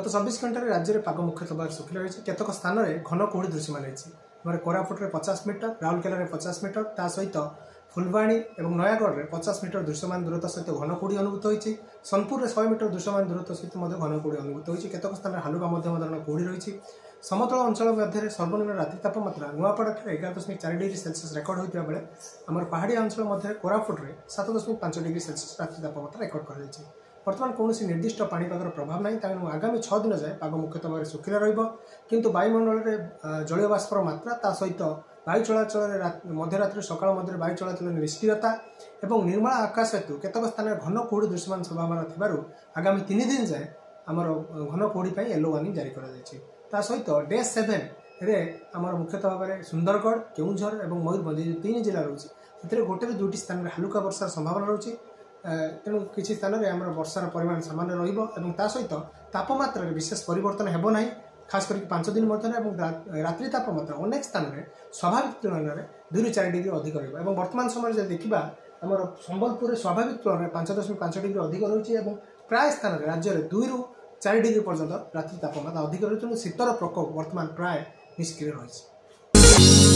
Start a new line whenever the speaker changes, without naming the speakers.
गत 24 घंटे राज्य में पाग मुख्यतः भाव शुखला रही है। केतक स्थान में घन कुहुड़ी दृश्यमान रही कोरापुट में 50 मीटर, राउरकेला में 50 मीटर, ता सहित फुलवाणी और नयागढ़ में 50 मीटर दृश्यमान दूरता सहित घन कुहुड़ी अनुभूत होती। सोनपुर में 100 मीटर दृश्यमान दूरता सहित घन कुहुड़ी अनुभूत होती। केतक स्थान में हालुका मध्यम धरण कुहुड़ी रही। समतल अंचल मध्य सर्वनिम्न रात्रि तापमात्रा नुआपड़ा 11.4 डिग्री सेल्सियस रेकर्ड होता बेले आम पहाड़ी अंचल मध्य कोरापुट में 7.5 डिग्री सेल्सियस रात्रि तापमात्रा रेकर्ड कर बर्तमान कौन निर्दिष्ट पाणीपागर प्रभाव ना तेणु आगामी 6 दिन जाए पाग मुख्यतः भाव शुखला रु वायुमंडल में जलीय बाष्पर मात्रा ता सहित वायु चलाचल मध्यरात्रि सकाल मध्य वायु चलाचल निष्क्रियता और निर्मल आकाश हेतु केतक स्थान में घन कुहुड़ी दृश्यमान संभावना थी आगामी 3 दिन जाए आमर घन कुहुड़ी येलो वार्निंग जारी कर सहित डे 7 रे आमर मुख्यतः भाव में सुंदरगढ़, केउंझर और मयूरभंज 3 जिला रोचे से गोटे भी 2टी स्थान में हालुका वर्षार संभावना रोचे। तेणु किसी स्थान में आम वर्षार परिमाण सामान्य रहा सहित तापमात्रा विशेष परिवर्तन हेब ना खास करके 5 दिन मध्य रात्रि तापमात्रा अनेक स्थान में स्वाभाविक तुलन में 2 ରୁ 4 डिग्री अधिक रहा। वर्तमान समय जब देखा आम संबलपुर स्वाभाविक तुलन में 5.5 डिग्री अधिक रही है। प्राय स्थान में राज्य में 2 ରୁ 4 डिग्री पर्यंत रात्रि तापमात्रा अधिक रही। शीतर प्रकोप वर्तमान प्राय निष्क्रिय रही।